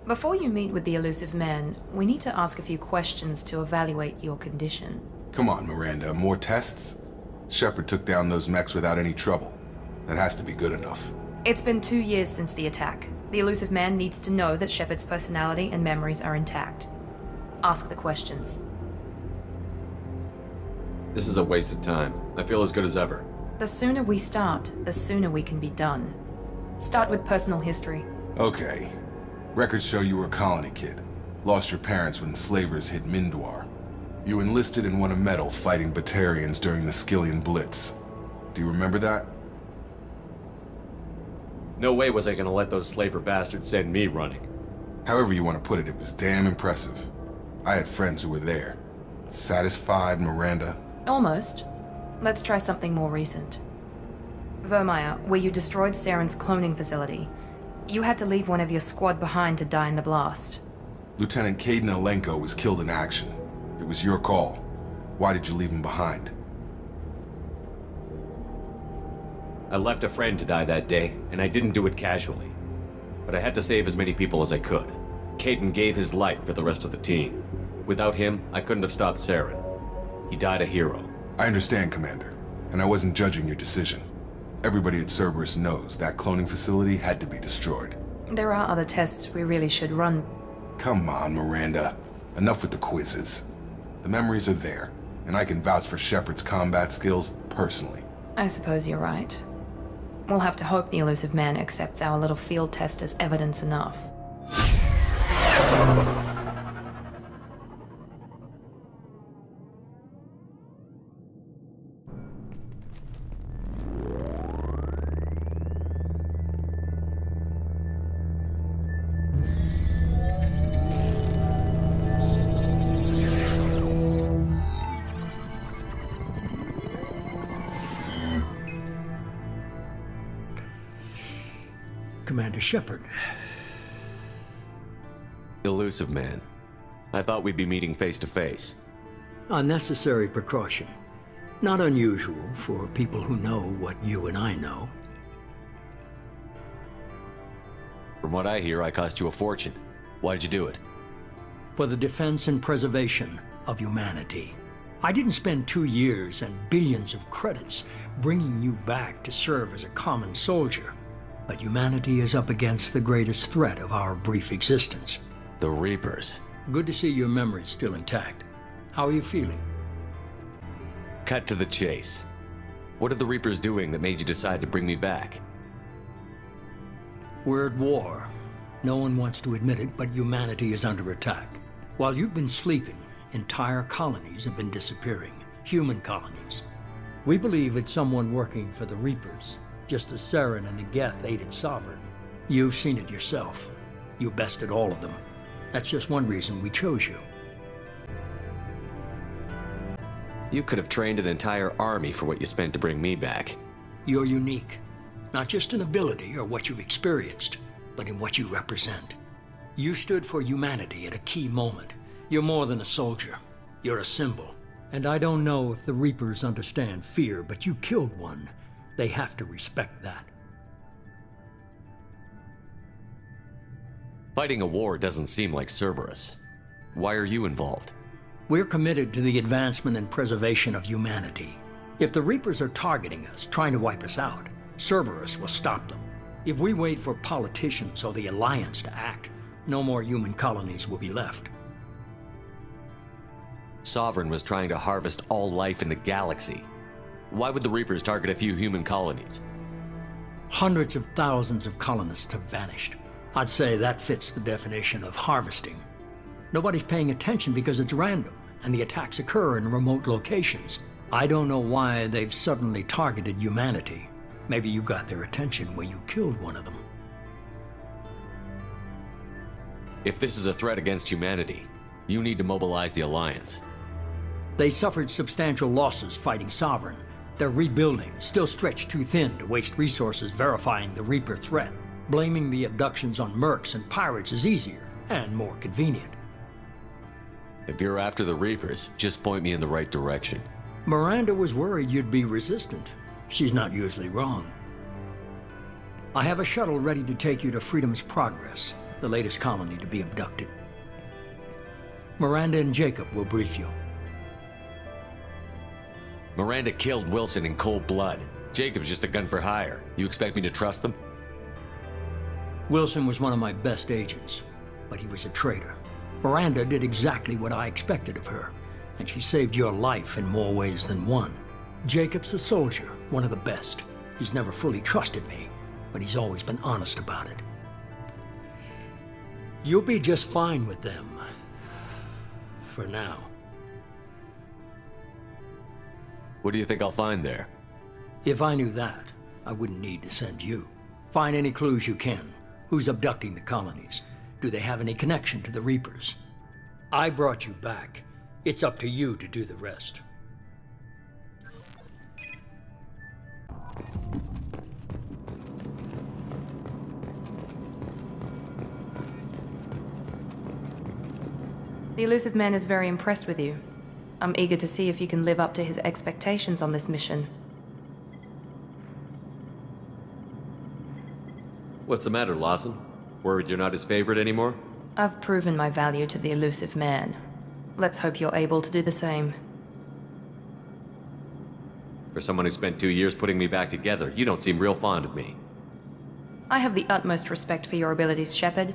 Before you meet with the Illusive Man, we need to ask a few questions to evaluate your condition. Come on, Miranda, more tests? Shepard took down those mechs without any trouble. That has to be good enough. It's been 2 years since the attack. The Illusive Man needs to know that Shepard's personality and memories are intact. Ask the questions. This is a waste of time. I feel as good as ever. The sooner we start, the sooner we can be done. Start with personal history. Okay. Records show you were a colony kid. Lost your parents when slavers hit Mindwar. You enlisted and won a medal fighting Batarians during the Skillian Blitz. Do you remember that? No way was I gonna let those slaver bastards send me running. However you want to put it, it was damn impressive. I had friends who were there. Satisfied, Miranda? Almost. Let's try something more recent. Vermeer, where you destroyed Saren's cloning facility. You had to leave one of your squad behind to die in the blast. Lieutenant Caden Alenko was killed in action. It was your call. Why did you leave him behind? I left a friend to die that day, and I didn't do it casually. But I had to save as many people as I could. Caden gave his life for the rest of the team. Without him, I couldn't have stopped Saren. He died a hero. I understand, Commander, and I wasn't judging your decision. Everybody at Cerberus knows that cloning facility had to be destroyed. There are other tests we really should run. Come on, Miranda. Enough with the quizzes. The memories are there, and I can vouch for Shepard's combat skills personally. I suppose you're right. We'll have to hope the Illusive Man accepts our little field test as evidence enough. Commander Shepard. Illusive Man. I thought we'd be meeting face to face. A necessary precaution. Not unusual for people who know what you and I know. From what I hear, I cost you a fortune. Why did you do it? For the defense and preservation of humanity. I didn't spend 2 years and billions of credits bringing you back to serve as a common soldier. But humanity is up against the greatest threat of our brief existence. The Reapers. Good to see your memory's still intact. How are you feeling? Cut to the chase. What are the Reapers doing that made you decide to bring me back? We're at war. No one wants to admit it, but humanity is under attack. While you've been sleeping, entire colonies have been disappearing. Human colonies. We believe it's someone working for the Reapers, just as Saren and the Geth aided Sovereign. You've seen it yourself. You bested all of them. That's just one reason we chose you. You could have trained an entire army for what you spent to bring me back. You're unique. Not just in ability or what you've experienced, but in what you represent. You stood for humanity at a key moment. You're more than a soldier. You're a symbol. And I don't know if the Reapers understand fear, but you killed one. They have to respect that. Fighting a war doesn't seem like Cerberus. Why are you involved? We're committed to the advancement and preservation of humanity. If the Reapers are targeting us, trying to wipe us out, Cerberus will stop them. If we wait for politicians or the Alliance to act, no more human colonies will be left. Sovereign was trying to harvest all life in the galaxy. Why would the Reapers target a few human colonies? Hundreds of thousands of colonists have vanished. I'd say that fits the definition of harvesting. Nobody's paying attention because it's random, and the attacks occur in remote locations. I don't know why they've suddenly targeted humanity. Maybe you got their attention when you killed one of them. If this is a threat against humanity, you need to mobilize the Alliance. They suffered substantial losses fighting Sovereign. They're rebuilding, still stretched too thin to waste resources verifying the Reaper threat. Blaming the abductions on mercs and pirates is easier and more convenient. If you're after the Reapers, just point me in the right direction. Miranda was worried you'd be resistant. She's not usually wrong. I have a shuttle ready to take you to Freedom's Progress. the latest colony to be abducted. Miranda and Jacob will brief you. Miranda killed Wilson in cold blood. Jacob's just a gun for hire. You expect me to trust them? Wilson was one of my best agents, but he was a traitor. Miranda did exactly what I expected of her, and she saved your life in more ways than one. Jacob's a soldier, one of the best. He's never fully trusted me, but he's always been honest about it. You'll be just fine with them. For now. What do you think I'll find there? If I knew that, I wouldn't need to send you. Find any clues you can. Who's abducting the colonies? Do they have any connection to the Reapers? I brought you back. It's up to you to do the rest. The Illusive Man is very impressed with you. I'm eager to see if you can live up to his expectations on this mission. What's the matter, Lawson? Worried you're not his favorite anymore? I've proven my value to the Illusive Man. Let's hope you're able to do the same. For someone who spent 2 years putting me back together, you don't seem real fond of me. I have the utmost respect for your abilities, Shepard.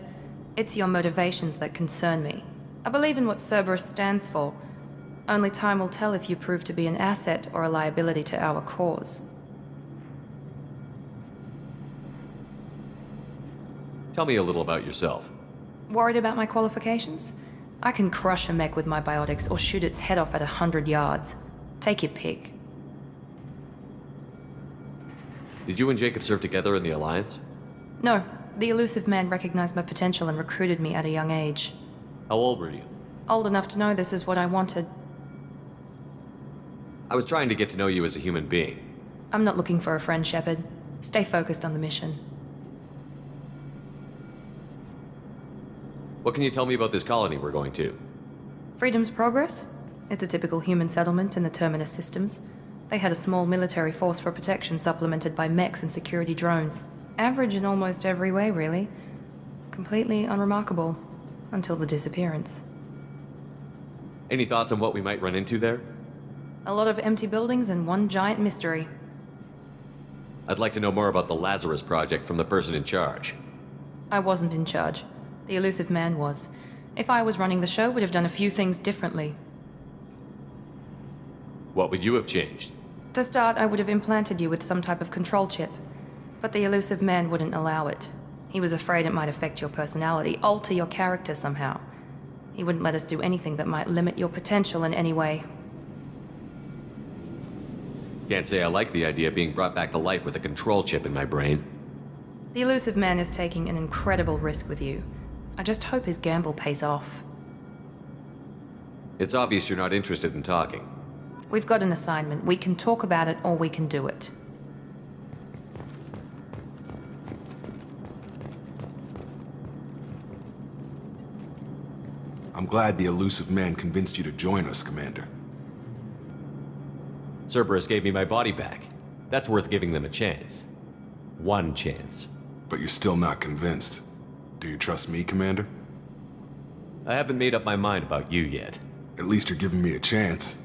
It's your motivations that concern me. I believe in what Cerberus stands for. Only time will tell if you prove to be an asset or a liability to our cause. Tell me a little about yourself. Worried about my qualifications? I can crush a mech with my biotics or shoot its head off at 100 yards. Take your pick. Did you and Jacob serve together in the Alliance? No, the Illusive Man recognized my potential and recruited me at a young age. How old were you? Old enough to know this is what I wanted. I was trying to get to know you as a human being. I'm not looking for a friend, Shepard. Stay focused on the mission. What can you tell me about this colony we're going to? Freedom's Progress? It's a typical human settlement in the Terminus systems. They had a small military force for protection supplemented by mechs and security drones. Average in almost every way, really. Completely unremarkable. Until the disappearance. Any thoughts on what we might run into there? A lot of empty buildings and one giant mystery. I'd like to know more about the Lazarus Project from the person in charge. I wasn't in charge. The Illusive Man was. If I was running the show, would have done a few things differently. What would you have changed? To start, I would have implanted you with some type of control chip. But the Illusive Man wouldn't allow it. He was afraid it might affect your personality, alter your character somehow. He wouldn't let us do anything that might limit your potential in any way. Can't say I like the idea of being brought back to life with a control chip in my brain. The Illusive Man is taking an incredible risk with you. I just hope his gamble pays off. It's obvious you're not interested in talking. We've got an assignment. We can talk about it or we can do it. I'm glad the Illusive Man convinced you to join us, Commander. Cerberus gave me my body back. That's worth giving them a chance. One chance. But you're still not convinced. Do you trust me, Commander? I haven't made up my mind about you yet. At least you're giving me a chance.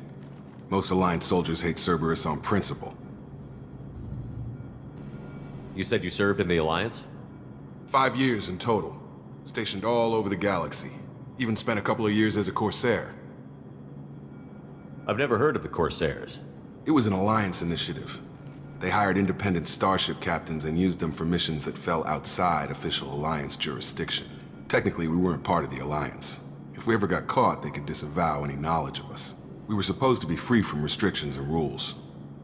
Most Alliance soldiers hate Cerberus on principle. You said you served in the Alliance? 5 years in total. Stationed all over the galaxy. Even spent a couple of years as a Corsair. I've never heard of the Corsairs. It was an Alliance initiative. They hired independent starship captains and used them for missions that fell outside official Alliance jurisdiction. Technically, we weren't part of the Alliance. If we ever got caught, they could disavow any knowledge of us. We were supposed to be free from restrictions and rules,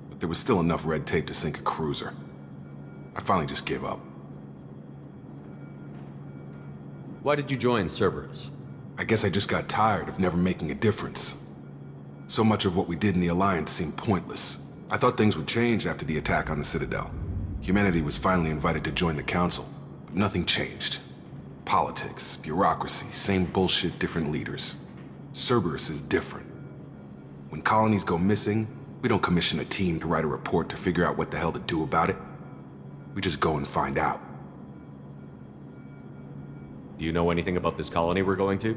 but there was still enough red tape to sink a cruiser. I finally just gave up. Why did you join Cerberus? I guess I just got tired of never making a difference. So much of what we did in the Alliance seemed pointless. I thought things would change after the attack on the Citadel. Humanity was finally invited to join the Council, but nothing changed. Politics, bureaucracy, same bullshit, different leaders. Cerberus is different. When colonies go missing, we don't commission a team to write a report to figure out what the hell to do about it. We just go and find out. Do you know anything about this colony we're going to?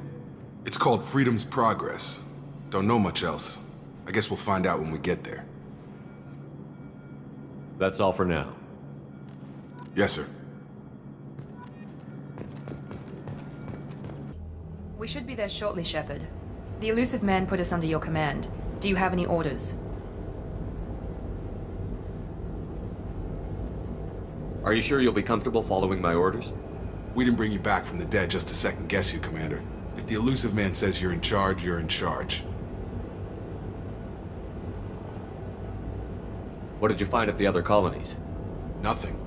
It's called Freedom's Progress. Don't know much else. I guess we'll find out when we get there. That's all for now. Yes, sir. We should be there shortly, Shepard. The Illusive man put us under your command. Do you have any orders? Are you sure you'll be comfortable following my orders? We didn't bring you back from the dead just to second guess you, Commander. If the Illusive man says you're in charge, you're in charge. What did you find at the other colonies? Nothing.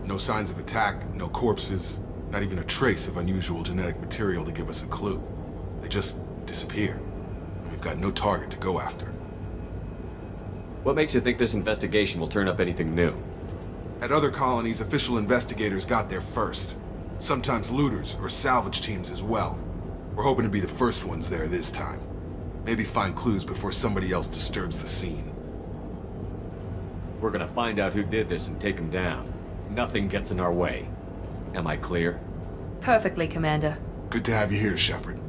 No signs of attack, no corpses, not even a trace of unusual genetic material to give us a clue. They just disappear. And we've got no target to go after. What makes you think this investigation will turn up anything new? At other colonies, official investigators got there first. Sometimes looters or salvage teams as well. We're hoping to be the first ones there this time. Maybe find clues before somebody else disturbs the scene. We're gonna find out who did this and take him down. Nothing gets in our way. Am I clear? Perfectly, Commander. Good to have you here, Shepard.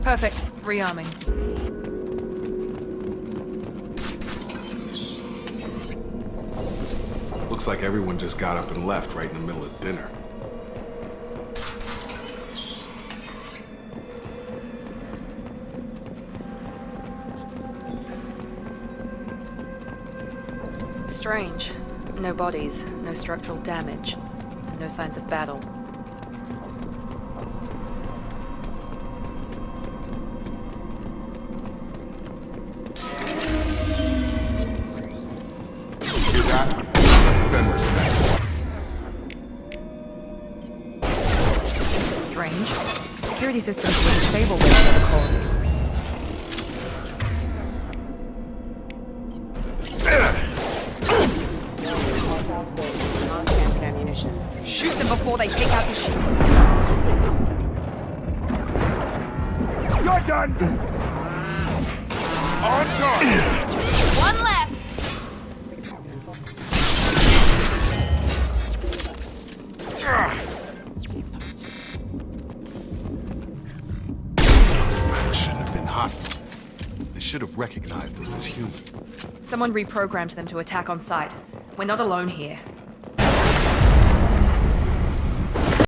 Perfect. Rearming. Looks like everyone just got up and left right in the middle of dinner. Strange. No bodies, no structural damage, no signs of battle. Hear that? Then respects. Strange. Security systems were disabled when they were called. Shoot them before they take out the ship. You're done! On target! One left! Shouldn't have been hostile. They should have recognized us as human. Someone reprogrammed them to attack on sight. We're not alone here.